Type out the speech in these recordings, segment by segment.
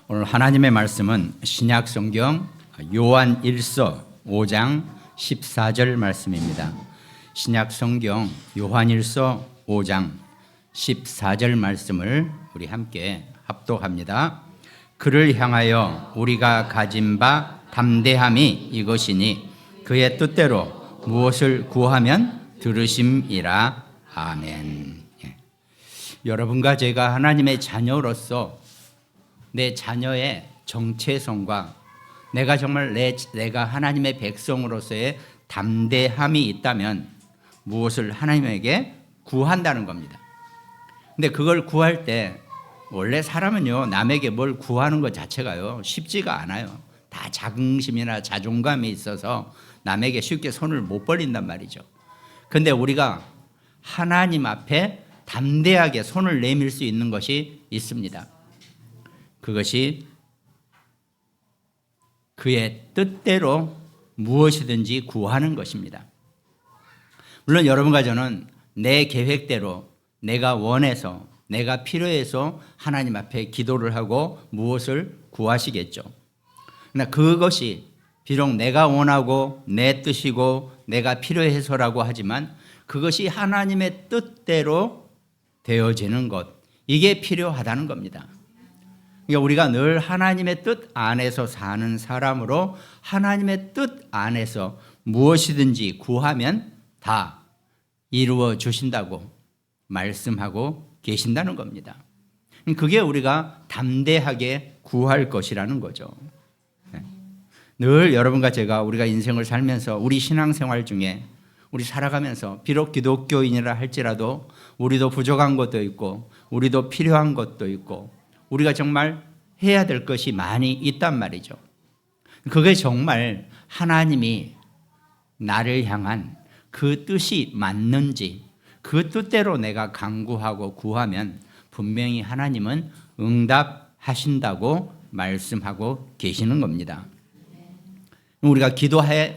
오늘 하나님의 말씀은 신약 성경 요한 1서 5장 14절 말씀입니다. 신약 성경 요한 1서 5장 14절 말씀을 우리 함께 합독합니다. 그를 향하여 우리가 가진 바 담대함이 이것이니 그의 뜻대로 무엇을 구하면 들으심이라. 아멘. 여러분과 제가 하나님의 자녀로서 내 자녀의 정체성과 내가 정말 내가 하나님의 백성으로서의 담대함이 있다면 무엇을 하나님에게 구한다는 겁니다. 근데 그걸 구할 때 원래 사람은요, 남에게 뭘 구하는 것 자체가요 쉽지가 않아요. 다 자긍심이나 자존감이 있어서 남에게 쉽게 손을 못 벌린단 말이죠. 근데 우리가 하나님 앞에 담대하게 손을 내밀 수 있는 것이 있습니다. 그것이 그의 뜻대로 무엇이든지 구하는 것입니다. 물론 여러분과 저는 내 계획대로 내가 원해서 내가 필요해서 하나님 앞에 기도를 하고 무엇을 구하시겠죠. 그러나 그것이 비록 내가 원하고 내 뜻이고 내가 필요해서라고 하지만 그것이 하나님의 뜻대로 되어지는 것, 이게 필요하다는 겁니다. 그러니까 우리가 늘 하나님의 뜻 안에서 사는 사람으로 하나님의 뜻 안에서 무엇이든지 구하면 다 이루어 주신다고 말씀하고 계신다는 겁니다. 그게 우리가 담대하게 구할 것이라는 거죠. 늘 여러분과 제가 우리가 인생을 살면서 우리 신앙생활 중에 우리 살아가면서 비록 기독교인이라 할지라도 우리도 부족한 것도 있고 우리도 필요한 것도 있고 우리가 정말 해야 될 것이 많이 있단 말이죠. 그게 정말 하나님이 나를 향한 그 뜻이 맞는지 그 뜻대로 내가 간구하고 구하면 분명히 하나님은 응답하신다고 말씀하고 계시는 겁니다. 우리가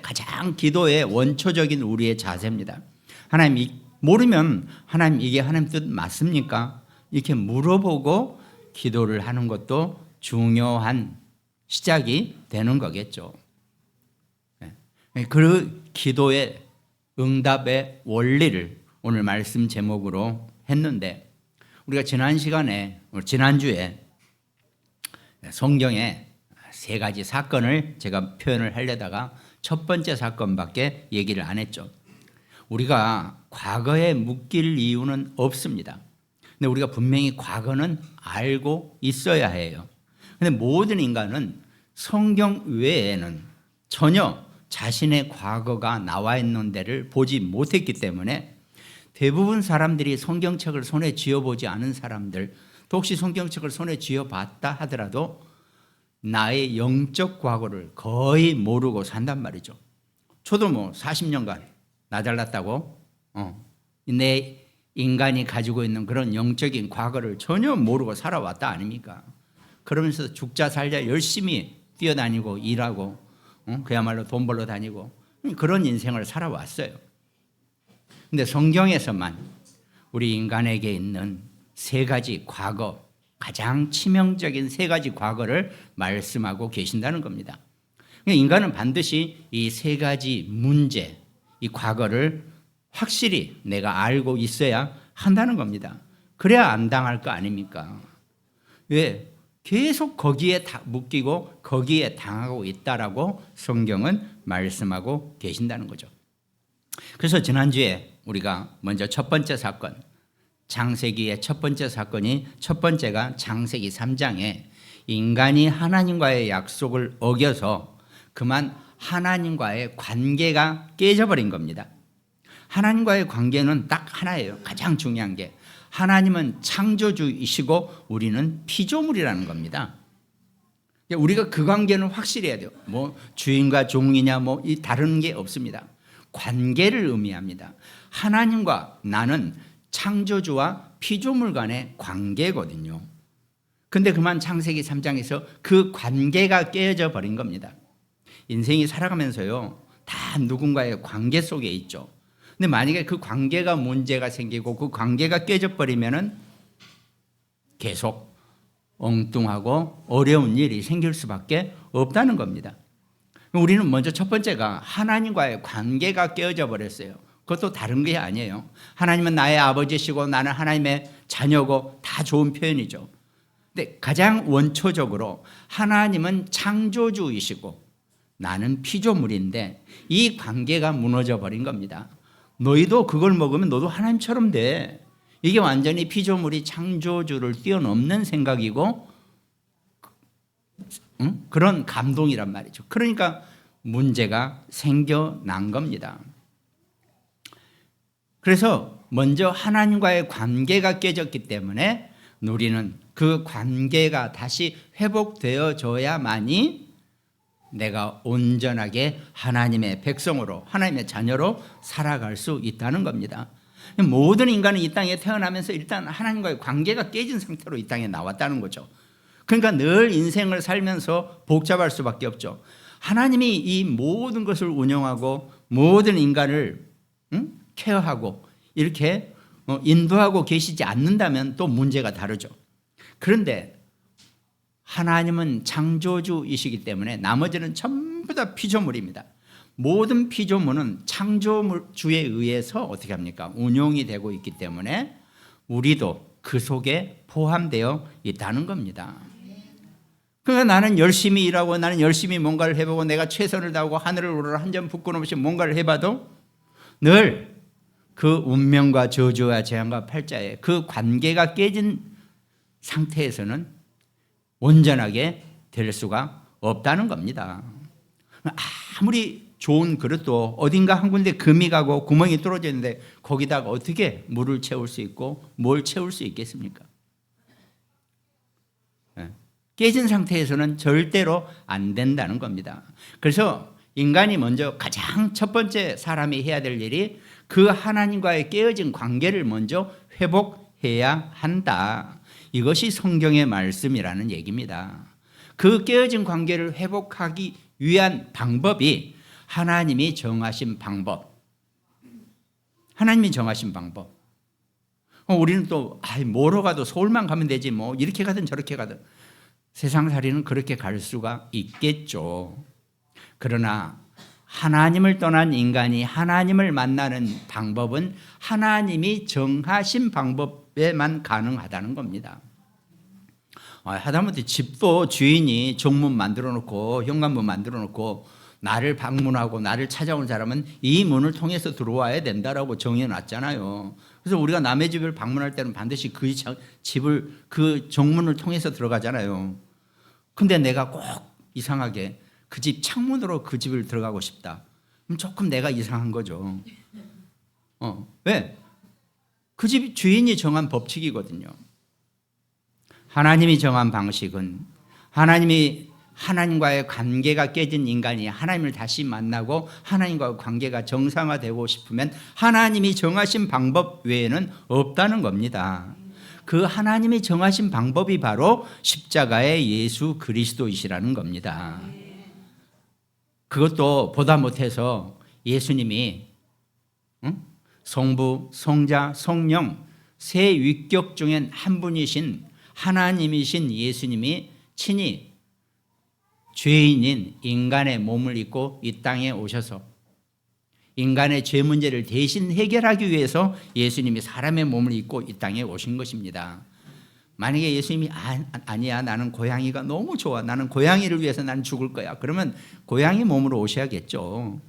가장 기도의 원초적인 우리의 자세입니다. 하나님 모르면 하나님 이게 하나님 뜻 맞습니까? 이렇게 물어보고 기도를 하는 것도 중요한 시작이 되는 거겠죠. 그 기도의 응답의 원리를 오늘 말씀 제목으로 했는데 우리가 지난주에 성경에 세 가지 사건을 제가 표현을 하려다가 첫 번째 사건밖에 얘기를 안 했죠. 우리가 과거에 묶일 이유는 없습니다. 근데 우리가 분명히 과거는 알고 있어야 해요. 근데 모든 인간은 성경 외에는 전혀 자신의 과거가 나와 있는 데를 보지 못했기 때문에 대부분 사람들이 성경책을 손에 쥐어보지 않은 사람들, 또 혹시 성경책을 손에 쥐어봤다 하더라도 나의 영적 과거를 거의 모르고 산단 말이죠. 저도 40년간 나 잘났다고 내 인간이 가지고 있는 그런 영적인 과거를 전혀 모르고 살아왔다 아닙니까? 그러면서 죽자 살자 열심히 뛰어다니고 일하고 그야말로 돈 벌러 다니고 그런 인생을 살아왔어요. 근데 성경에서만 우리 인간에게 있는 세 가지 과거, 가장 치명적인 세 가지 과거를 말씀하고 계신다는 겁니다. 인간은 반드시 이 세 가지 문제, 이 과거를 확실히 내가 알고 있어야 한다는 겁니다. 그래야 안 당할 거 아닙니까? 왜? 계속 거기에 묶이고 거기에 당하고 있다라고 성경은 말씀하고 계신다는 거죠. 그래서 지난주에 우리가 먼저 첫 번째 사건, 창세기의 첫 번째 사건이 첫 번째가 창세기 3장에 인간이 하나님과의 약속을 어겨서 그만 하나님과의 관계가 깨져버린 겁니다. 하나님과의 관계는 딱 하나예요. 가장 중요한 게 하나님은 창조주이시고 우리는 피조물이라는 겁니다. 우리가 그 관계는 확실히 해야 돼요. 주인과 종이냐 이 다른 게 없습니다. 관계를 의미합니다. 하나님과 나는 창조주와 피조물 간의 관계거든요. 근데 그만 창세기 3장에서 그 관계가 깨어져 버린 겁니다. 인생이 살아가면서요, 다 누군가의 관계 속에 있죠. 근데 만약에 그 관계가 문제가 생기고 그 관계가 깨져버리면은 계속 엉뚱하고 어려운 일이 생길 수밖에 없다는 겁니다. 우리는 먼저 첫 번째가 하나님과의 관계가 깨어져 버렸어요. 그것도 다른 게 아니에요. 하나님은 나의 아버지시고 나는 하나님의 자녀고 다 좋은 표현이죠. 근데 가장 원초적으로 하나님은 창조주이시고 나는 피조물인데 이 관계가 무너져 버린 겁니다. 너희도 그걸 먹으면 너도 하나님처럼 돼. 이게 완전히 피조물이 창조주를 뛰어넘는 생각이고 그런 감동이란 말이죠. 그러니까 문제가 생겨난 겁니다. 그래서 먼저 하나님과의 관계가 깨졌기 때문에 우리는 그 관계가 다시 회복되어져야만이 내가 온전하게 하나님의 백성으로, 하나님의 자녀로 살아갈 수 있다는 겁니다. 모든 인간은 이 땅에 태어나면서 일단 하나님과의 관계가 깨진 상태로 이 땅에 나왔다는 거죠. 그러니까 늘 인생을 살면서 복잡할 수밖에 없죠. 하나님이 이 모든 것을 운영하고 모든 인간을 케어하고 이렇게 인도하고 계시지 않는다면 또 문제가 다르죠. 그런데 하나님은 창조주이시기 때문에 나머지는 전부 다 피조물입니다. 모든 피조물은 창조주에 의해서 어떻게 합니까? 운용이 되고 있기 때문에 우리도 그 속에 포함되어 있다는 겁니다. 그러니까 나는 열심히 일하고 나는 열심히 뭔가를 해보고 내가 최선을 다하고 하늘을 우러러 한 점 붓고 없이 뭔가를 해봐도 늘 그 운명과 저주와 재앙과 팔자의 그 관계가 깨진 상태에서는 온전하게 될 수가 없다는 겁니다. 아무리 좋은 그릇도 어딘가 한 군데 금이 가고 구멍이 뚫어져 있는데 거기다가 어떻게 물을 채울 수 있고 뭘 채울 수 있겠습니까? 깨진 상태에서는 절대로 안 된다는 겁니다. 그래서 인간이 먼저 가장 첫 번째 사람이 해야 될 일이 그 하나님과의 깨어진 관계를 먼저 회복해야 한다. 이것이 성경의 말씀이라는 얘기입니다. 그 깨어진 관계를 회복하기 위한 방법이 하나님이 정하신 방법. 하나님이 정하신 방법. 우리는 또 뭐로 가도 서울만 가면 되지 뭐 이렇게 가든 저렇게 가든 세상살이는 그렇게 갈 수가 있겠죠. 그러나 하나님을 떠난 인간이 하나님을 만나는 방법은 하나님이 정하신 방법에만 가능하다는 겁니다. 하다못해 집도 주인이 정문 만들어 놓고 현관문 만들어 놓고 나를 방문하고 나를 찾아온 사람은 이 문을 통해서 들어와야 된다라고 정해놨잖아요. 그래서 우리가 남의 집을 방문할 때는 반드시 그 집을 그 정문을 통해서 들어가잖아요. 근데 내가 꼭 이상하게 그 집 창문으로 그 집을 들어가고 싶다. 그럼 조금 내가 이상한 거죠. 왜? 그 집 주인이 정한 법칙이거든요. 하나님이 정한 방식은 하나님과의 관계가 깨진 인간이 하나님을 다시 만나고 하나님과의 관계가 정상화되고 싶으면 하나님이 정하신 방법 외에는 없다는 겁니다. 그 하나님이 정하신 방법이 바로 십자가의 예수 그리스도이시라는 겁니다. 그것도 보다 못해서 예수님이 성부, 성자, 성령 세 위격 중엔 한 분이신 하나님이신 예수님이 친히 죄인인 인간의 몸을 입고 이 땅에 오셔서 인간의 죄 문제를 대신 해결하기 위해서 예수님이 사람의 몸을 입고 이 땅에 오신 것입니다. 만약에 예수님이 아니야 나는 고양이가 너무 좋아 나는 고양이를 위해서 나는 죽을 거야 그러면 고양이 몸으로 오셔야겠죠.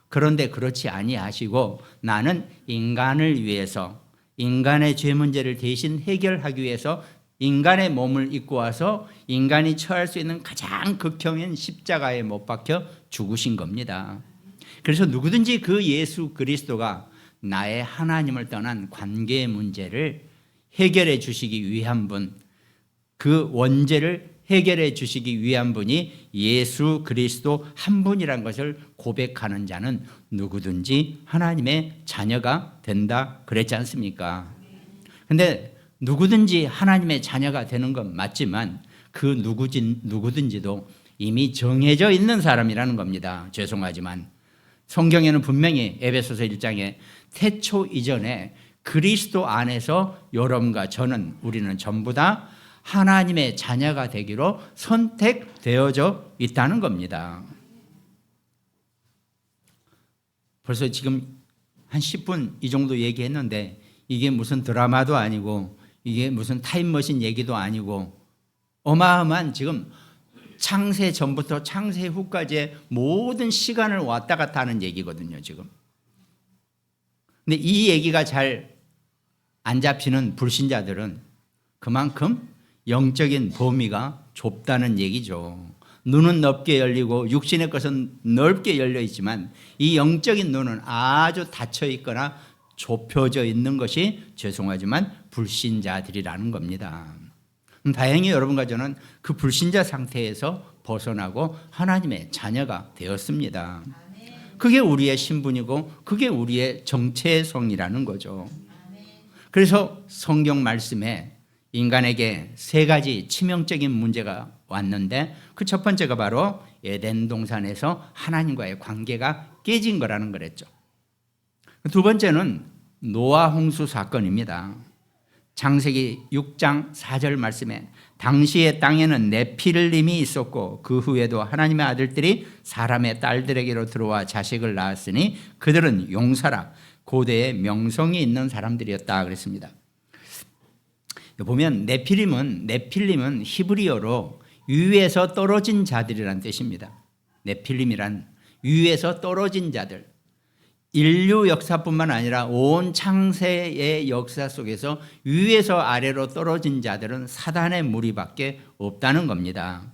그런데 그렇지 아니하시고 나는 인간을 위해서 인간의 죄 문제를 대신 해결하기 위해서 인간의 몸을 입고 와서 인간이 처할 수 있는 가장 극형인 십자가에 못 박혀 죽으신 겁니다. 그래서 누구든지 그 예수 그리스도가 나의 하나님을 떠난 관계의 문제를 해결해 주시기 위한 분, 그 원죄를 해결해 주시기 위한 분이 예수 그리스도 한 분이라는 것을 고백하는 자는 누구든지 하나님의 자녀가 된다 그랬지 않습니까? 근데 누구든지 하나님의 자녀가 되는 건 맞지만 그 누구든지도 이미 정해져 있는 사람이라는 겁니다. 죄송하지만 성경에는 분명히 에베소서 1장에 태초 이전에 그리스도 안에서 여러분과 저는 우리는 전부 다 하나님의 자녀가 되기로 선택되어져 있다는 겁니다. 벌써 지금 한 10분 이 정도 얘기했는데 이게 무슨 드라마도 아니고 이게 무슨 타임머신 얘기도 아니고 어마어마한 지금 창세 전부터 창세 후까지의 모든 시간을 왔다 갔다 하는 얘기거든요, 지금. 근데 이 얘기가 잘 안 잡히는 불신자들은 그만큼 영적인 범위가 좁다는 얘기죠. 눈은 넓게 열리고 육신의 것은 넓게 열려 있지만 이 영적인 눈은 아주 닫혀 있거나 좁혀져 있는 것이 죄송하지만 불신자들이라는 겁니다. 다행히 여러분과 저는 그 불신자 상태에서 벗어나고 하나님의 자녀가 되었습니다. 그게 우리의 신분이고 그게 우리의 정체성이라는 거죠. 그래서 성경 말씀에 인간에게 세 가지 치명적인 문제가 왔는데 그 첫 번째가 바로 에덴 동산에서 하나님과의 관계가 깨진 거라는 거랬죠. 두 번째는 노아 홍수 사건입니다. 창세기 6장 4절 말씀에 당시의 땅에는 네피릴림이 있었고 그 후에도 하나님의 아들들이 사람의 딸들에게로 들어와 자식을 낳았으니 그들은 용사라 고대의 명성이 있는 사람들이었다 그랬습니다. 보면 네필림은 히브리어로 위에서 떨어진 자들이란 뜻입니다. 네필림이란 위에서 떨어진 자들. 인류 역사뿐만 아니라 온 창세의 역사 속에서 위에서 아래로 떨어진 자들은 사단의 무리밖에 없다는 겁니다.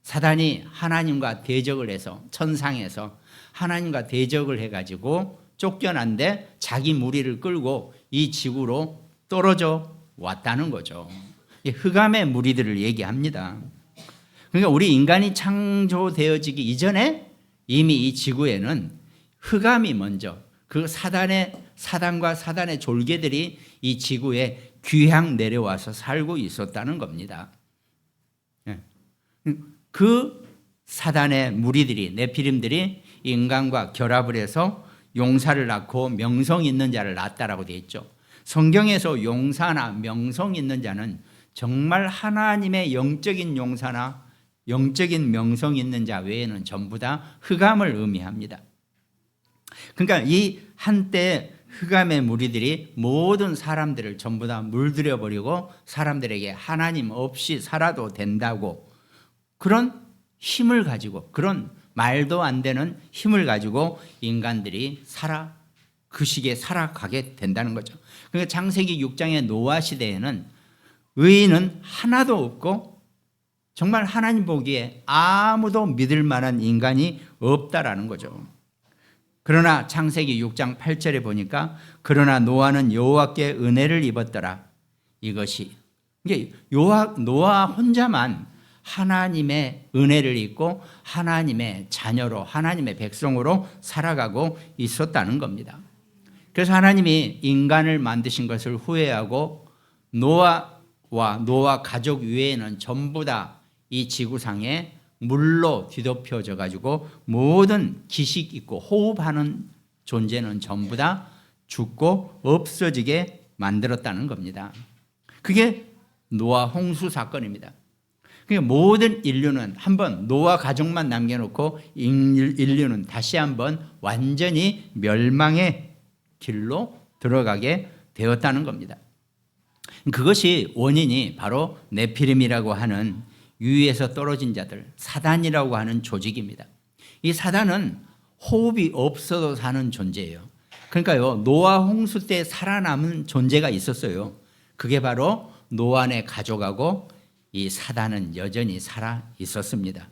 사단이 하나님과 대적을 해서 천상에서 하나님과 대적을 해가지고 쫓겨난데 자기 무리를 끌고 이 지구로 떨어져 왔다는 거죠. 흑암의 무리들을 얘기합니다. 그러니까 우리 인간이 창조되어지기 이전에 이미 이 지구에는 흑암이 먼저 그 사단과 사단의 졸개들이 이 지구에 귀향 내려와서 살고 있었다는 겁니다. 그 사단의 무리들이 네피림들이 인간과 결합을 해서 용사를 낳고 명성 있는 자를 낳았다라고 되어 있죠. 성경에서 용사나 명성 있는 자는 정말 하나님의 영적인 용사나 영적인 명성 있는 자 외에는 전부 다 흑암을 의미합니다. 그러니까 이 한때 흑암의 무리들이 모든 사람들을 전부 다 물들여 버리고 사람들에게 하나님 없이 살아도 된다고 그런 힘을 가지고 그런 말도 안 되는 힘을 가지고 인간들이 그 시기에 살아가게 된다는 거죠. 그러니까 창세기 6장의 노아 시대에는 의인은 하나도 없고 정말 하나님 보기에 아무도 믿을 만한 인간이 없다라는 거죠. 그러나 창세기 6장 8절에 보니까 그러나 노아는 여호와께 은혜를 입었더라. 이것이 이게 노아 혼자만 하나님의 은혜를 입고 하나님의 자녀로 하나님의 백성으로 살아가고 있었다는 겁니다. 그래서 하나님이 인간을 만드신 것을 후회하고 노아와 노아 가족 외에는 전부 다 이 지구상에 물로 뒤덮여져 가지고 모든 기식 있고 호흡하는 존재는 전부 다 죽고 없어지게 만들었다는 겁니다. 그게 노아 홍수 사건입니다. 그러니까 모든 인류는 한번 노아 가족만 남겨놓고 인류는 다시 한번 완전히 멸망의 길로 들어가게 되었다는 겁니다. 그것이 원인이 바로 네피림이라고 하는 위에서 떨어진 자들, 사단이라고 하는 조직입니다. 이 사단은 호흡이 없어도 사는 존재예요. 그러니까요, 노아 홍수 때 살아남은 존재가 있었어요. 그게 바로 노아의 가족하고 이 사단은 여전히 살아 있었습니다.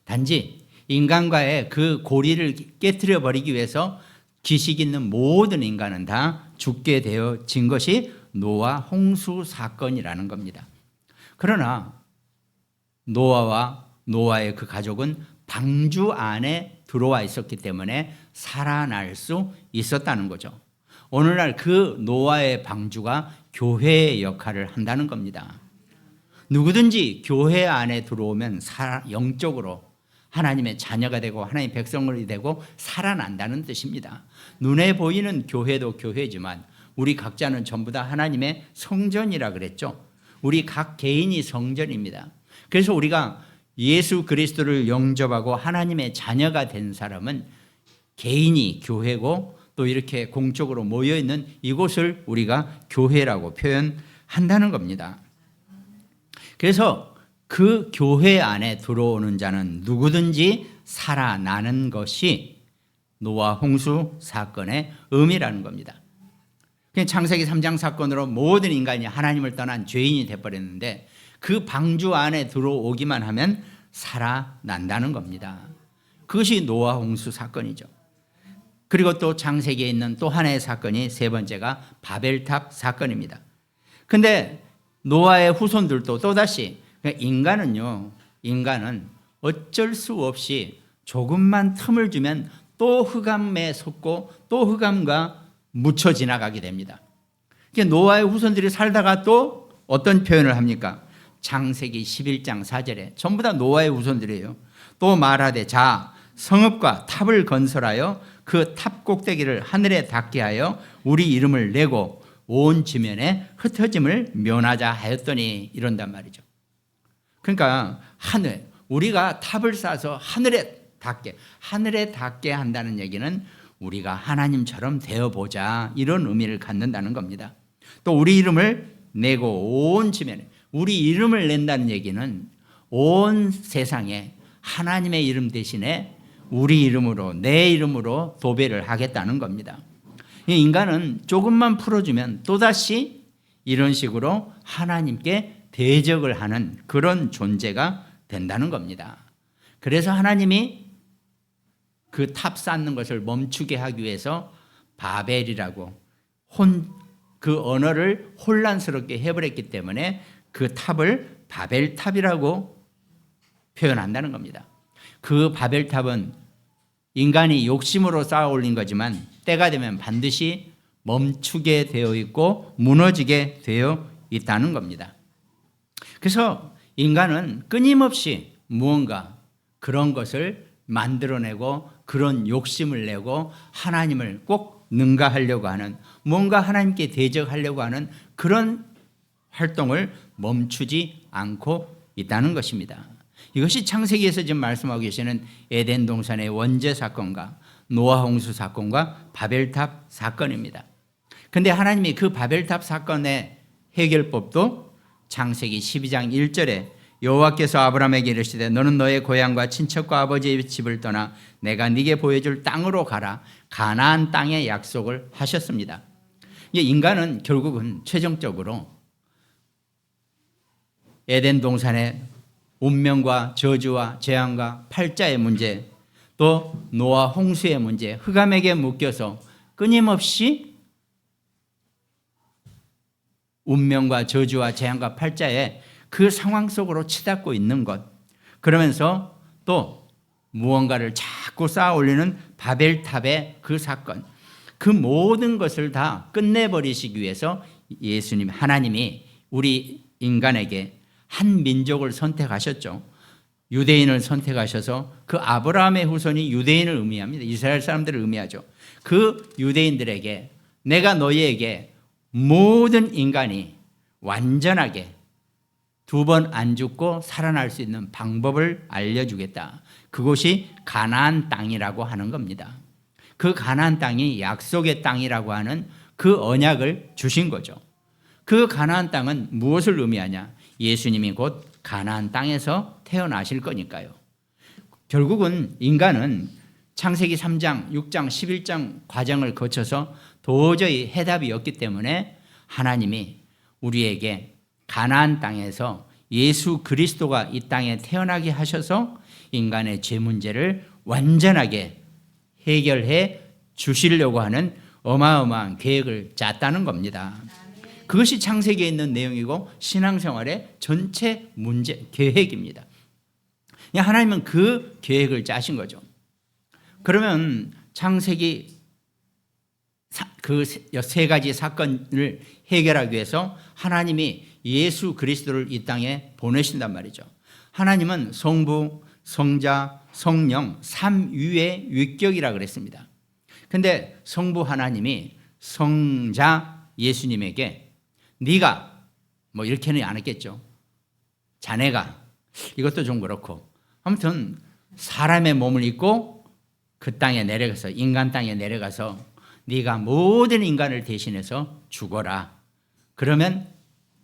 단지 인간과의 그 고리를 깨트려 버리기 위해서 기식 있는 모든 인간은 다 죽게 되어진 것이 노아 홍수 사건이라는 겁니다. 그러나 노아와 노아의 그 가족은 방주 안에 들어와 있었기 때문에 살아날 수 있었다는 거죠. 오늘날 그 노아의 방주가 교회의 역할을 한다는 겁니다. 누구든지 교회 안에 들어오면 영적으로 하나님의 자녀가 되고 하나님의 백성이 되고 살아난다는 뜻입니다. 눈에 보이는 교회도 교회지만 우리 각자는 전부 다 하나님의 성전이라 그랬죠. 우리 각 개인이 성전입니다. 그래서 우리가 예수 그리스도를 영접하고 하나님의 자녀가 된 사람은 개인이 교회고 또 이렇게 공적으로 모여있는 이곳을 우리가 교회라고 표현한다는 겁니다. 그래서 그 교회 안에 들어오는 자는 누구든지 살아나는 것이 노아 홍수 사건의 의미라는 겁니다. 창세기 3장 사건으로 모든 인간이 하나님을 떠난 죄인이 되어버렸는데 그 방주 안에 들어오기만 하면 살아난다는 겁니다. 그것이 노아 홍수 사건이죠. 그리고 또 창세기에 있는 또 하나의 사건이 세 번째가 바벨탑 사건입니다. 근데 노아의 후손들도 또다시 인간은 어쩔 수 없이 조금만 틈을 주면 또 흑암에 섰고 또 흑암과 묻혀 지나가게 됩니다. 노아의 후손들이 살다가 또 어떤 표현을 합니까? 창세기 11장 4절에 전부 다 노아의 후손들이에요. 또 말하되 자 성읍과 탑을 건설하여 그 탑 꼭대기를 하늘에 닿게 하여 우리 이름을 내고 온 지면에 흩어짐을 면하자 하였더니 이런단 말이죠. 그러니까 우리가 탑을 쌓아서 하늘에 닿게 한다는 얘기는 우리가 하나님처럼 되어보자 이런 의미를 갖는다는 겁니다. 또 우리 이름을 내고 온 지면에 우리 이름을 낸다는 얘기는 온 세상에 하나님의 이름 대신에 우리 이름으로 내 이름으로 도배를 하겠다는 겁니다. 인간은 조금만 풀어주면 또다시 이런 식으로 하나님께 대적을 하는 그런 존재가 된다는 겁니다. 그래서 하나님이 그 탑 쌓는 것을 멈추게 하기 위해서 바벨이라고 그 언어를 혼란스럽게 해버렸기 때문에 그 탑을 바벨탑이라고 표현한다는 겁니다. 그 바벨탑은 인간이 욕심으로 쌓아 올린 거지만 때가 되면 반드시 멈추게 되어 있고 무너지게 되어 있다는 겁니다. 그래서 인간은 끊임없이 무언가 그런 것을 만들어내고 그런 욕심을 내고 하나님을 꼭 능가하려고 하는 뭔가 하나님께 대적하려고 하는 그런 활동을 멈추지 않고 있다는 것입니다. 이것이 창세기에서 지금 말씀하고 계시는 에덴 동산의 원죄 사건과 노아 홍수 사건과 바벨탑 사건입니다. 그런데 하나님이 그 바벨탑 사건의 해결법도 창세기 12장 1절에 여호와께서 아브라함에게 이르시되 너는 너의 고향과 친척과 아버지의 집을 떠나 내가 네게 보여줄 땅으로 가라. 가나안 땅의 약속을 하셨습니다. 인간은 결국은 최종적으로 에덴 동산의 운명과 저주와 재앙과 팔자의 문제, 또 노아 홍수의 문제, 흑암에게 묶여서 끊임없이 운명과 저주와 재앙과 팔자의 그 상황 속으로 치닫고 있는 것, 그러면서 또 무언가를 자꾸 쌓아 올리는 바벨탑의 그 사건, 그 모든 것을 다 끝내버리시기 위해서 예수님, 하나님이 우리 인간에게 한 민족을 선택하셨죠. 유대인을 선택하셔서 그 아브라함의 후손이 유대인을 의미합니다. 이스라엘 사람들을 의미하죠. 그 유대인들에게 내가 너희에게 모든 인간이 완전하게 두 번 안 죽고 살아날 수 있는 방법을 알려주겠다. 그곳이 가나안 땅이라고 하는 겁니다. 그 가나안 땅이 약속의 땅이라고 하는 그 언약을 주신 거죠. 그 가나안 땅은 무엇을 의미하냐? 예수님이 곧 가나안 땅에서 태어나실 거니까요. 결국은 인간은 창세기 3장, 6장, 11장 과정을 거쳐서 도저히 해답이 없기 때문에 하나님이 우리에게 가나안 땅에서 예수 그리스도가 이 땅에 태어나게 하셔서 인간의 죄 문제를 완전하게 해결해 주시려고 하는 어마어마한 계획을 짰다는 겁니다. 그것이 창세기에 있는 내용이고 신앙생활의 전체 문제, 계획입니다. 하나님은 그 계획을 짜신 거죠. 그러면 창세기 그 세 가지 사건을 해결하기 위해서 하나님이 예수 그리스도를 이 땅에 보내신단 말이죠. 하나님은 성부, 성자, 성령 삼위의 위격이라 그랬습니다. 그런데 성부 하나님이 성자 예수님에게 네가 뭐 이렇게는 안 했겠죠. 자네가, 이것도 좀 그렇고, 아무튼 사람의 몸을 입고 그 땅에 내려가서, 인간 땅에 내려가서 네가 모든 인간을 대신해서 죽어라. 그러면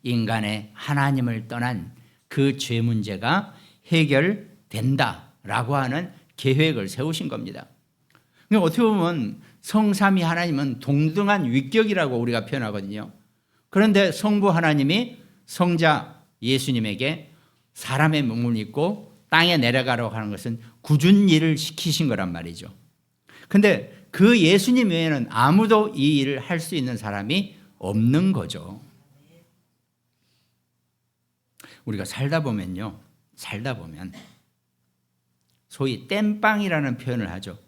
인간의 하나님을 떠난 그 죄 문제가 해결된다라고 하는 계획을 세우신 겁니다. 그러니까 어떻게 보면 성삼위 하나님은 동등한 위격이라고 우리가 표현하거든요. 그런데 성부 하나님이 성자 예수님에게 사람의 몸을 입고 땅에 내려가라고 하는 것은 굳은 일을 시키신 거란 말이죠. 그런데 그 예수님 외에는 아무도 이 일을 할 수 있는 사람이 없는 거죠. 우리가 살다 보면 소위 땜빵이라는 표현을 하죠.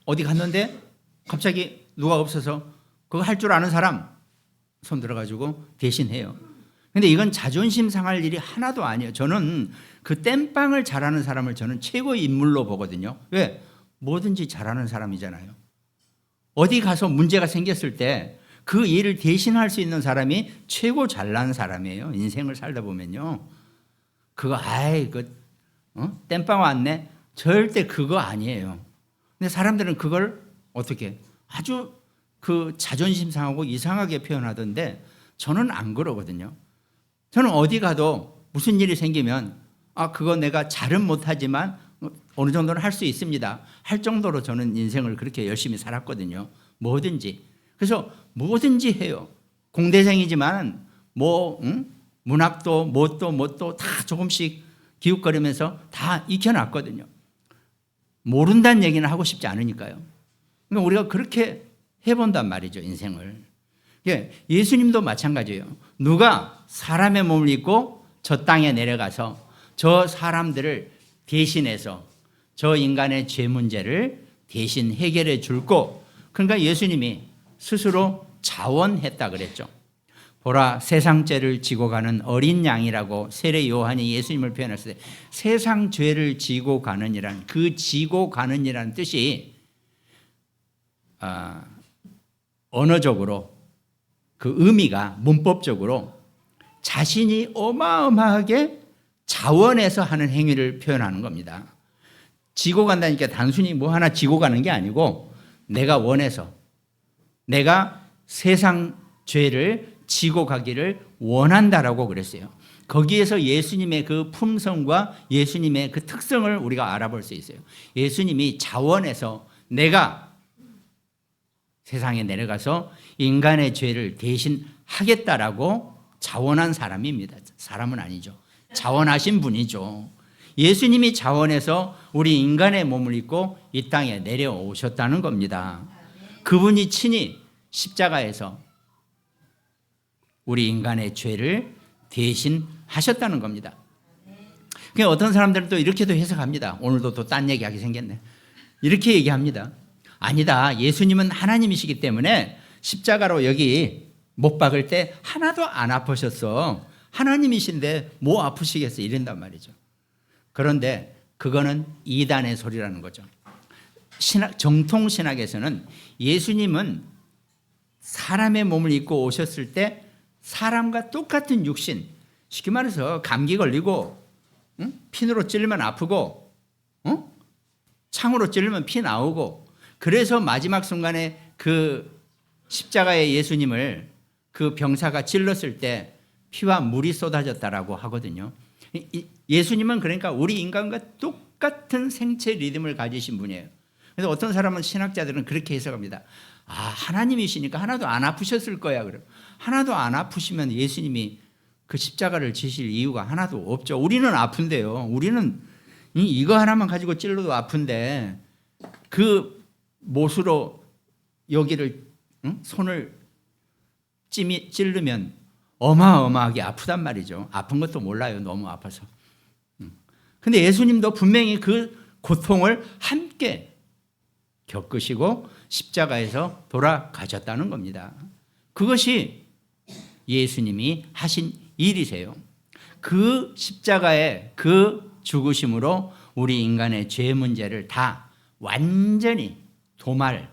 어디 갔는데 갑자기 누가 없어서 그거 할 줄 아는 사람 손 들어가지고 대신해요. 근데 이건 자존심 상할 일이 하나도 아니에요. 저는 그 땜빵을 잘하는 사람을 저는 최고의 인물로 보거든요. 왜? 뭐든지 잘하는 사람이잖아요. 어디 가서 문제가 생겼을 때 그 일을 대신할 수 있는 사람이 최고 잘난 사람이에요. 인생을 살다 보면요. 그거 땜빵 왔네? 절대 그거 아니에요. 근데 사람들은 그걸 어떻게 아주 그 자존심 상하고 이상하게 표현하던데 저는 안 그러거든요. 저는 어디 가도 무슨 일이 생기면 그거 내가 잘은 못하지만 어느 정도는 할 수 있습니다. 할 정도로 저는 인생을 그렇게 열심히 살았거든요. 뭐든지. 그래서 뭐든지 해요. 공대생이지만 문학도 뭣도 다 조금씩 기웃거리면서 다 익혀놨거든요. 모른다는 얘기는 하고 싶지 않으니까요. 그러니까 우리가 그렇게 해본단 말이죠, 인생을. 예수님도 마찬가지예요. 누가 사람의 몸을 입고 저 땅에 내려가서 저 사람들을 대신해서 저 인간의 죄 문제를 대신 해결해 줄 거. 그러니까 예수님이 스스로 자원했다 그랬죠. 보라, 세상 죄를 지고 가는 어린 양이라고 세례 요한이 예수님을 표현했을 때 세상 죄를 지고 가는이란 그 지고 가는이라는 뜻이 언어적으로 그 의미가 문법적으로 자신이 어마어마하게 자원해서 하는 행위를 표현하는 겁니다. 지고 간다니까 단순히 뭐 하나 지고 가는 게 아니고 내가 원해서 내가 세상 죄를 지고 가기를 원한다라고 그랬어요. 거기에서 예수님의 그 품성과 예수님의 그 특성을 우리가 알아볼 수 있어요. 예수님이 자원해서 내가 세상에 내려가서 인간의 죄를 대신 하겠다라고 자원한 사람입니다. 사람은 아니죠. 자원하신 분이죠. 예수님이 자원해서 우리 인간의 몸을 입고 이 땅에 내려오셨다는 겁니다. 그분이 친히 십자가에서 우리 인간의 죄를 대신 하셨다는 겁니다. 그러니까 어떤 사람들은 또 이렇게도 해석합니다. 오늘도 또 딴 얘기하게 생겼네. 이렇게 얘기합니다. 아니다. 예수님은 하나님이시기 때문에 십자가로 여기 못 박을 때 하나도 안 아프셨어. 하나님이신데 뭐 아프시겠어. 이런단 말이죠. 그런데 그거는 이단의 소리라는 거죠. 정통 신학에서는 예수님은 사람의 몸을 입고 오셨을 때 사람과 똑같은 육신, 쉽게 말해서 감기 걸리고 핀으로 찔리면 아프고 창으로 찔리면 피 나오고, 그래서 마지막 순간에 그 십자가의 예수님을 그 병사가 찔렀을 때 피와 물이 쏟아졌다라고 하거든요. 예수님은 그러니까 우리 인간과 똑같은 생체 리듬을 가지신 분이에요. 그래서 어떤 사람은, 신학자들은 그렇게 해석합니다. 하나님이시니까 하나도 안 아프셨을 거야. 그럼 하나도 안 아프시면 예수님이 그 십자가를 지실 이유가 하나도 없죠. 우리는 아픈데요. 우리는 이거 하나만 가지고 찔러도 아픈데 그 못으로 여기를 손을 찌르면 어마어마하게 아프단 말이죠. 아픈 것도 몰라요. 너무 아파서. 근데 예수님도 분명히 그 고통을 함께 겪으시고 십자가에서 돌아가셨다는 겁니다. 그것이 예수님이 하신 일이세요. 그 십자가의 그 죽으심으로 우리 인간의 죄 문제를 다 완전히 도말해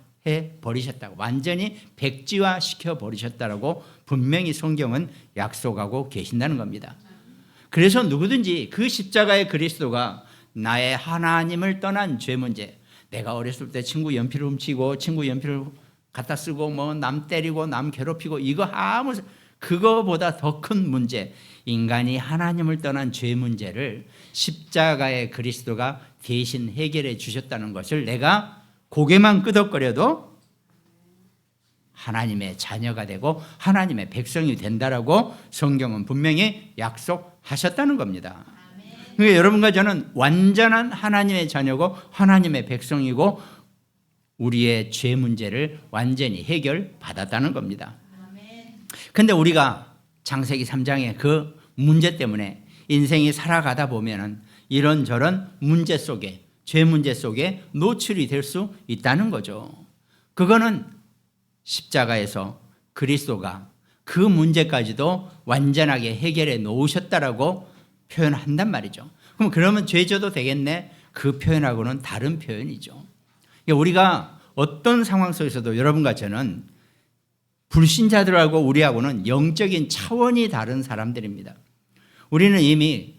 버리셨다고, 완전히 백지화 시켜 버리셨다라고 분명히 성경은 약속하고 계신다는 겁니다. 그래서 누구든지 그 십자가의 그리스도가 나의 하나님을 떠난 죄 문제, 내가 어렸을 때 친구 연필을 훔치고 친구 연필을 갖다 쓰고 뭐 남 때리고 남 괴롭히고 이거 그거보다 더 큰 문제, 인간이 하나님을 떠난 죄 문제를 십자가의 그리스도가 대신 해결해 주셨다는 것을 내가 고개만 끄덕거려도 하나님의 자녀가 되고 하나님의 백성이 된다라고 성경은 분명히 약속하셨다는 겁니다. 그러니까 여러분과 저는 완전한 하나님의 자녀고 하나님의 백성이고 우리의 죄 문제를 완전히 해결받았다는 겁니다. 그런데 우리가 창세기 3장의 그 문제 때문에 인생이 살아가다 보면은 이런저런 문제 속에, 죄 문제 속에 노출이 될 수 있다는 거죠. 그거는 십자가에서 그리스도가 그 문제까지도 완전하게 해결해 놓으셨다라고 표현한단 말이죠. 그러면 죄 져도 되겠네? 그 표현하고는 다른 표현이죠. 우리가 어떤 상황 속에서도 여러분과 저는 불신자들하고 우리하고는 영적인 차원이 다른 사람들입니다. 우리는 이미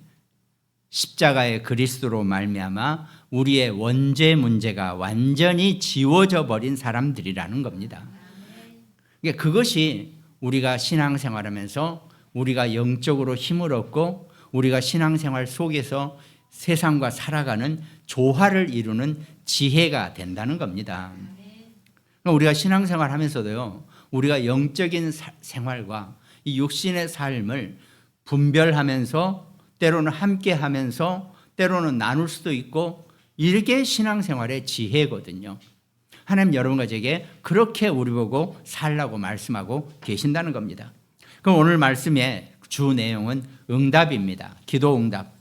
십자가의 그리스도로 말미암아 우리의 원죄 문제가 완전히 지워져 버린 사람들이라는 겁니다. 그것이 우리가 신앙생활하면서 우리가 영적으로 힘을 얻고 우리가 신앙생활 속에서 세상과 살아가는 조화를 이루는 지혜가 된다는 겁니다. 우리가 신앙생활 하면서도요, 우리가 영적인 생활과 이 육신의 삶을 분별하면서 때로는 함께 하면서 때로는 나눌 수도 있고 이게 신앙생활의 지혜거든요. 하나님 여러분과 제게 그렇게 우리 보고 살라고 말씀하고 계신다는 겁니다. 그럼 오늘 말씀의 주 내용은 응답입니다. 기도 응답.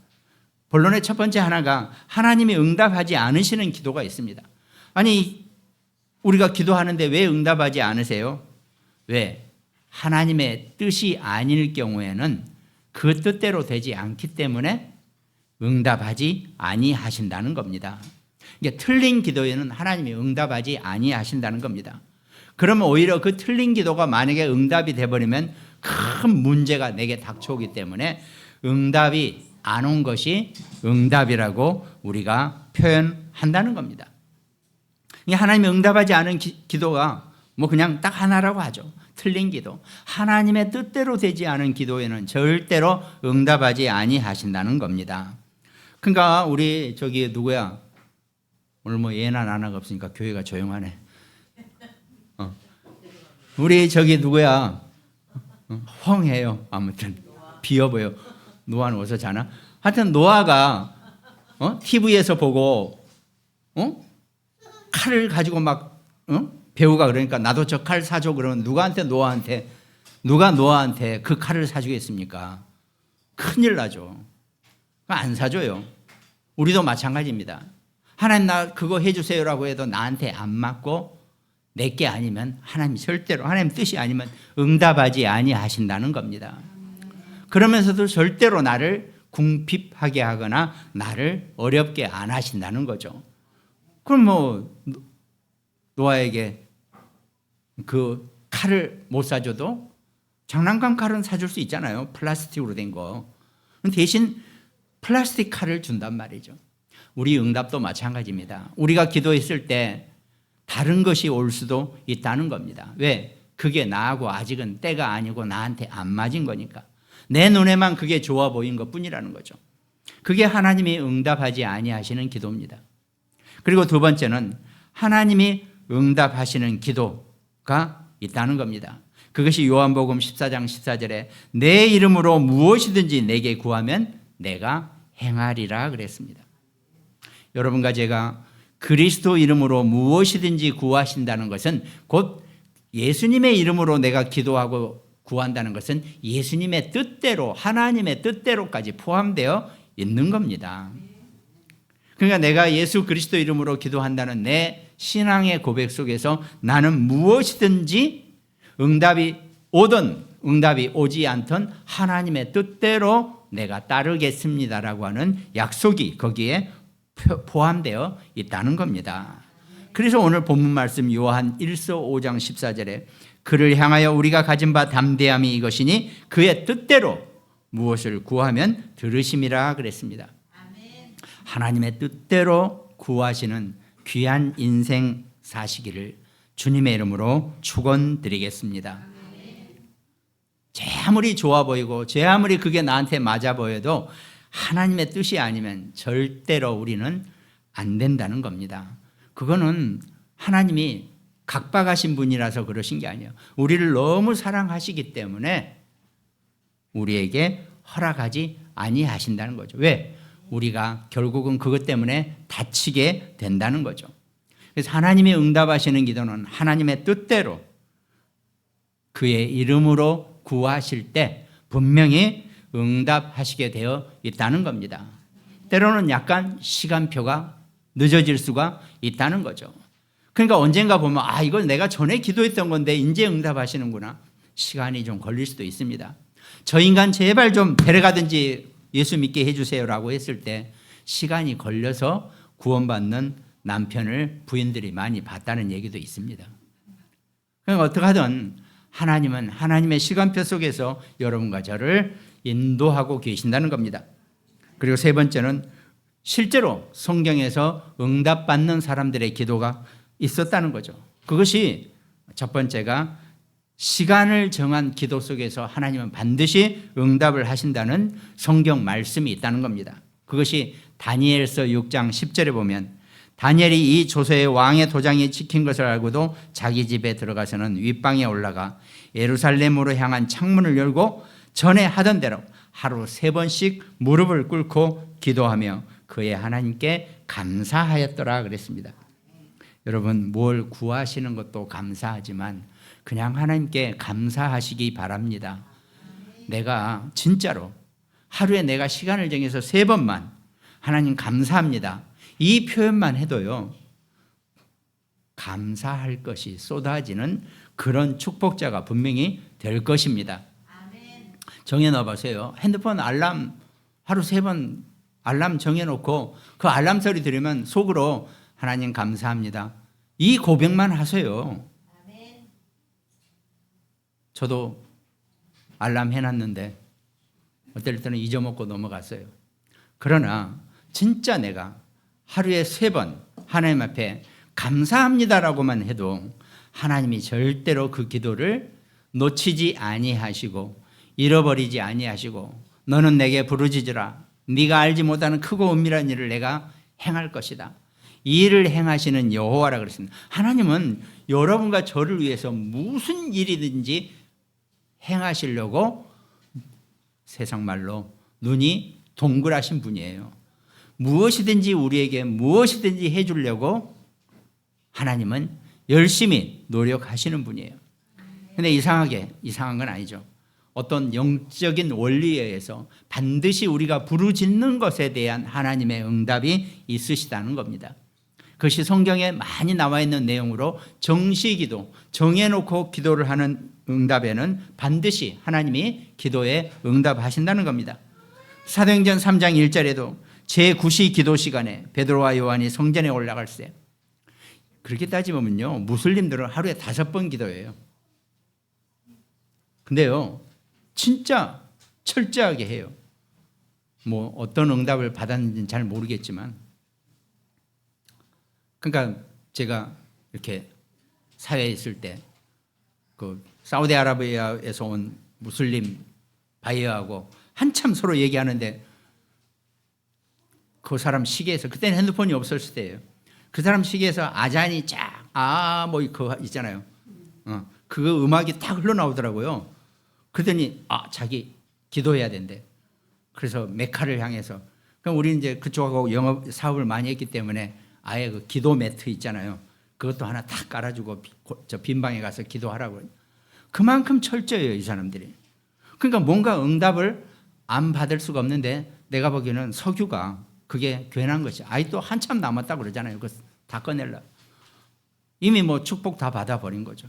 본론의 첫 번째 하나가 하나님이 응답하지 않으시는 기도가 있습니다. 아니, 우리가 기도하는데 왜 응답하지 않으세요? 왜? 하나님의 뜻이 아닐 경우에는 그 뜻대로 되지 않기 때문에 응답하지 아니하신다는 겁니다. 이게 틀린 기도에는 하나님이 응답하지 아니하신다는 겁니다. 그러면 오히려 그 틀린 기도가 만약에 응답이 돼버리면 큰 문제가 내게 닥쳐오기 때문에 응답이 안 온 것이 응답이라고 우리가 표현한다는 겁니다. 하나님이 응답하지 않은 기도가 뭐 그냥 딱 하나라고 하죠. 틀린 기도. 하나님의 뜻대로 되지 않은 기도에는 절대로 응답하지 아니하신다는 겁니다. 그러니까 우리 저기 누구야? 오늘 뭐 예나 나나가 없으니까 교회가 조용하네. 우리 저기 누구야? 헝해요. 아무튼 비어 보여. 노아는 어디서 자나? 하여튼 노아가 TV에서 보고 칼을 가지고 막 배우가 그러니까 나도 저 칼 사줘 그러면 누가 노아한테 그 칼을 사주겠습니까? 큰일 나죠. 안 사줘요. 우리도 마찬가지입니다. 하나님 나 그거 해주세요라고 해도 나한테 안 맞고 내게 아니면 하나님 절대로 하나님 뜻이 아니면 응답하지 아니하신다는 겁니다. 그러면서도 절대로 나를 궁핍하게 하거나 나를 어렵게 안 하신다는 거죠. 그럼 뭐 노아에게 그 칼을 못 사줘도 장난감 칼은 사줄 수 있잖아요. 플라스틱으로 된 거. 대신 플라스틱 칼을 준단 말이죠. 우리 응답도 마찬가지입니다. 우리가 기도했을 때 다른 것이 올 수도 있다는 겁니다. 왜? 그게 나하고 아직은 때가 아니고 나한테 안 맞은 거니까. 내 눈에만 그게 좋아 보인 것뿐이라는 거죠. 그게 하나님이 응답하지 아니하시는 기도입니다. 그리고 두 번째는 하나님이 응답하시는 기도가 있다는 겁니다. 그것이 요한복음 14장 14절에 내 이름으로 무엇이든지 내게 구하면 내가 행하리라 그랬습니다. 여러분과 제가 그리스도 이름으로 무엇이든지 구하신다는 것은 곧 예수님의 이름으로 내가 기도하고 구한다는 것은 예수님의 뜻대로 하나님의 뜻대로까지 포함되어 있는 겁니다. 그러니까 내가 예수 그리스도 이름으로 기도한다는 내 신앙의 고백 속에서 나는 무엇이든지 응답이 오든 응답이 오지 않든 하나님의 뜻대로 내가 따르겠습니다라고 하는 약속이 거기에 포함되어 있다는 겁니다. 그래서 오늘 본문 말씀 요한 1서 5장 14절에 그를 향하여 우리가 가진 바 담대함이 이것이니 그의 뜻대로 무엇을 구하면 들으심이라 그랬습니다. 하나님의 뜻대로 구하시는 귀한 인생 사시기를 주님의 이름으로 축원드리겠습니다. 제 아무리 좋아 보이고 제 아무리 그게 나한테 맞아 보여도 하나님의 뜻이 아니면 절대로 우리는 안 된다는 겁니다. 그거는 하나님이 각박하신 분이라서 그러신 게 아니에요. 우리를 너무 사랑하시기 때문에 우리에게 허락하지 아니하신다는 거죠. 왜? 우리가 결국은 그것 때문에 다치게 된다는 거죠. 그래서 하나님이 응답하시는 기도는 하나님의 뜻대로 그의 이름으로 구하실 때 분명히 응답하시게 되어 있다는 겁니다. 때로는 약간 시간표가 늦어질 수가 있다는 거죠. 그러니까 언젠가 보면 이걸 내가 전에 기도했던 건데 이제 응답하시는구나. 시간이 좀 걸릴 수도 있습니다. 저 인간 제발 좀 데려가든지 예수 믿게 해주세요라고 했을 때 시간이 걸려서 구원받는 남편을 부인들이 많이 봤다는 얘기도 있습니다. 그러니까 어떻게 하든 하나님은 하나님의 시간표 속에서 여러분과 저를 인도하고 계신다는 겁니다. 그리고 세 번째는 실제로 성경에서 응답받는 사람들의 기도가 있었다는 거죠. 그것이 첫 번째가 시간을 정한 기도 속에서 하나님은 반드시 응답을 하신다는 성경 말씀이 있다는 겁니다. 그것이 다니엘서 6장 10절에 보면 다니엘이 이 조서의 왕의 도장이 찍힌 것을 알고도 자기 집에 들어가서는 윗방에 올라가 예루살렘으로 향한 창문을 열고 전에 하던 대로 하루 3번씩 무릎을 꿇고 기도하며 그의 하나님께 감사하였더라 그랬습니다. 여러분 뭘 구하시는 것도 감사하지만 그냥 하나님께 감사하시기 바랍니다. 내가 진짜로 하루에 내가 시간을 정해서 3번만 하나님 감사합니다. 이 표현만 해도요. 감사할 것이 쏟아지는 그런 축복자가 분명히 될 것입니다. 정해놔 보세요. 핸드폰 알람 하루 3번 알람 정해놓고 그 알람 소리 들으면 속으로 하나님 감사합니다. 이 고백만 하세요. 저도 알람 해놨는데 어떨 때는 잊어먹고 넘어갔어요. 그러나 진짜 내가 하루에 3번 하나님 앞에 감사합니다라고만 해도 하나님이 절대로 그 기도를 놓치지 아니하시고 잃어버리지 아니하시고 너는 내게 부르짖으라 네가 알지 못하는 크고 은밀한 일을 내가 행할 것이다. 이 일을 행하시는 여호와라 그랬습니다. 하나님은 여러분과 저를 위해서 무슨 일이든지 행하시려고 세상 말로 눈이 동그라신 분이에요. 무엇이든지 우리에게 무엇이든지 해주려고 하나님은 열심히 노력하시는 분이에요. 그런데 이상한 건 아니죠. 어떤 영적인 원리에 의해서 반드시 우리가 부르짖는 것에 대한 하나님의 응답이 있으시다는 겁니다. 그것이 성경에 많이 나와 있는 내용으로 정시기도, 정해놓고 기도를 하는 응답에는 반드시 하나님이 기도에 응답하신다는 겁니다. 사도행전 3장 1절에도 제9시 기도 시간에 베드로와 요한이 성전에 올라갈 때 그렇게 따지면요 무슬림들은 하루에 5번 기도해요. 근데요 진짜 철저하게 해요. 뭐 어떤 응답을 받았는지는 잘 모르겠지만 그러니까 제가 이렇게 사회에 있을 때 그 사우디아라비아에서 온 무슬림 바이어하고 한참 서로 얘기하는데 그 사람 시계에서 그때는 핸드폰이 없었을 때예요. 그 사람 시계에서 아잔이 뭐 그거 있잖아요. 그 음악이 딱 흘러나오더라고요. 그러더니 자기 기도해야 된대. 그래서 메카를 향해서 그럼 우리는 이제 그쪽하고 영업 사업을 많이 했기 때문에 아예 그 기도 매트 있잖아요. 그것도 하나 딱 깔아주고 저 빈방에 가서 기도하라고. 그만큼 철저해요 이 사람들이. 그러니까 뭔가 응답을 안 받을 수가 없는데 내가 보기에는 석유가 그게 괜한 것이 또 한참 남았다고 그러잖아요. 그거 다 꺼내려. 이미 뭐 축복 다 받아버린 거죠.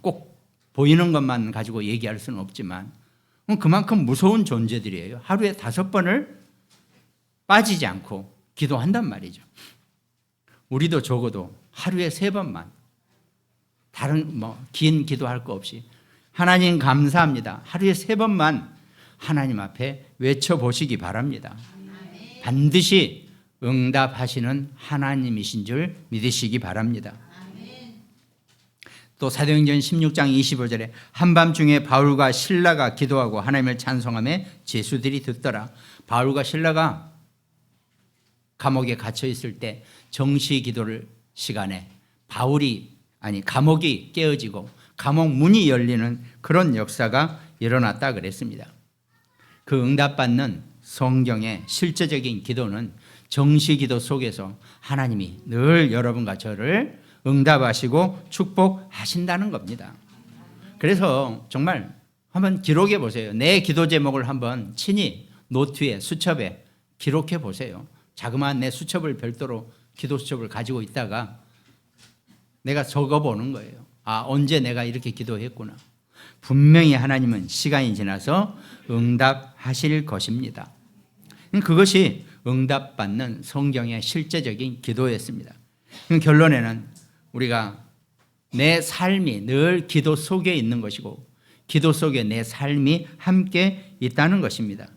꼭 보이는 것만 가지고 얘기할 수는 없지만 그만큼 무서운 존재들이에요. 하루에 5번을 빠지지 않고 기도한단 말이죠. 우리도 적어도 하루에 3번만 다른 긴 기도할 거 없이 하나님 감사합니다. 하루에 3번만 하나님 앞에 외쳐보시기 바랍니다. 반드시 응답하시는 하나님이신 줄 믿으시기 바랍니다. 또 사도행전 16장 25절에 한밤중에 바울과 실라가 기도하고 하나님을 찬송하며 제수들이 듣더라. 바울과 실라가 감옥에 갇혀 있을 때 정시 기도를 시간에 감옥이 깨어지고 감옥 문이 열리는 그런 역사가 일어났다 그랬습니다. 그 응답받는 성경의 실제적인 기도는 정시 기도 속에서 하나님이 늘 여러분과 저를 응답하시고 축복하신다는 겁니다. 그래서 정말 한번 기록해 보세요. 내 기도 제목을 한번 친히 노트에 수첩에 기록해 보세요. 자그마한 내 수첩을 별도로 기도 수첩을 가지고 있다가 내가 적어보는 거예요. 언제 내가 이렇게 기도했구나. 분명히 하나님은 시간이 지나서 응답하실 것입니다. 그것이 응답받는 성경의 실제적인 기도였습니다. 결론에는 우리가 내 삶이 늘 기도 속에 있는 것이고 기도 속에 내 삶이 함께 있다는 것입니다.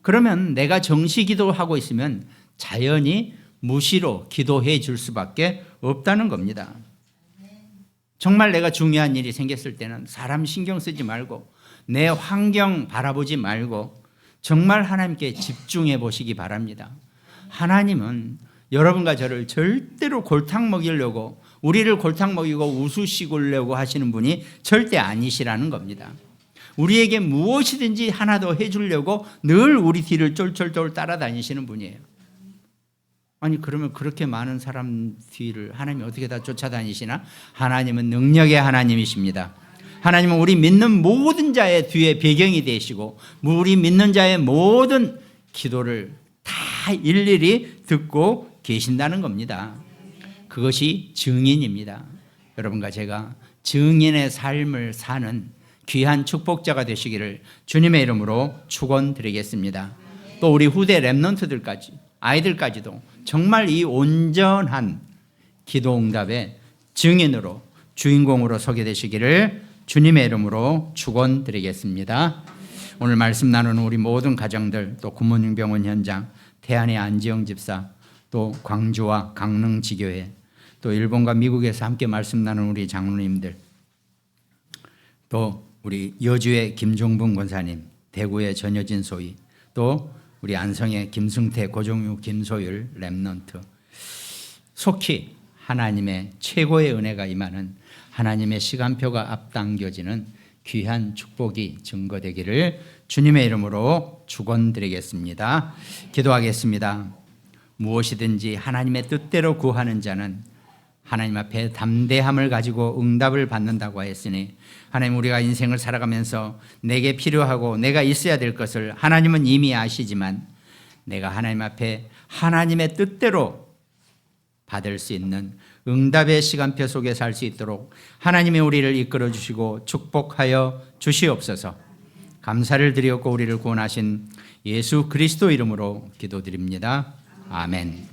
그러면 내가 정시 기도하고 있으면 자연히 무시로 기도해 줄 수밖에 없다는 겁니다. 정말 내가 중요한 일이 생겼을 때는 사람 신경 쓰지 말고 내 환경 바라보지 말고 정말 하나님께 집중해 보시기 바랍니다. 하나님은 여러분과 저를 절대로 골탕 먹이려고 우리를 골탕 먹이고 우수시키려고 하시는 분이 절대 아니시라는 겁니다. 우리에게 무엇이든지 하나 더 해주려고 늘 우리 뒤를 쫄쫄쫄 따라다니시는 분이에요. 아니 그러면 그렇게 많은 사람 뒤를 하나님이 어떻게 다 쫓아다니시나? 하나님은 능력의 하나님이십니다. 하나님은 우리 믿는 모든 자의 뒤에 배경이 되시고 우리 믿는 자의 모든 기도를 다 일일이 듣고 계신다는 겁니다. 그것이 증인입니다. 여러분과 제가 증인의 삶을 사는 귀한 축복자가 되시기를 주님의 이름으로 축원드리겠습니다. 또 우리 후대 렘넌트들까지 아이들까지도 정말 이 온전한 기도 응답의 증인으로 주인공으로 서게 되시기를 주님의 이름으로 축원드리겠습니다. 오늘 말씀 나누는 우리 모든 가정들, 또 굿모닝병원 현장, 태안의 안지영 집사, 또 광주와 강릉 지교회, 또 일본과 미국에서 함께 말씀 나누는 우리 장로님들, 또 우리 여주의 김종분 권사님, 대구의 전여진 소위, 또 우리 안성의 김승태, 고종유, 김소율 렘넌트, 속히 하나님의 최고의 은혜가 임하는 하나님의 시간표가 앞당겨지는 귀한 축복이 증거되기를 주님의 이름으로 축원드리겠습니다. 기도하겠습니다. 무엇이든지 하나님의 뜻대로 구하는 자는 하나님 앞에 담대함을 가지고 응답을 받는다고 하였으니 하나님, 우리가 인생을 살아가면서 내게 필요하고 내가 있어야 될 것을 하나님은 이미 아시지만 내가 하나님 앞에 하나님의 뜻대로 받을 수 있는 응답의 시간표 속에 살 수 있도록 하나님이 우리를 이끌어 주시고 축복하여 주시옵소서. 감사를 드리었고 우리를 구원하신 예수 그리스도 이름으로 기도드립니다. 아멘.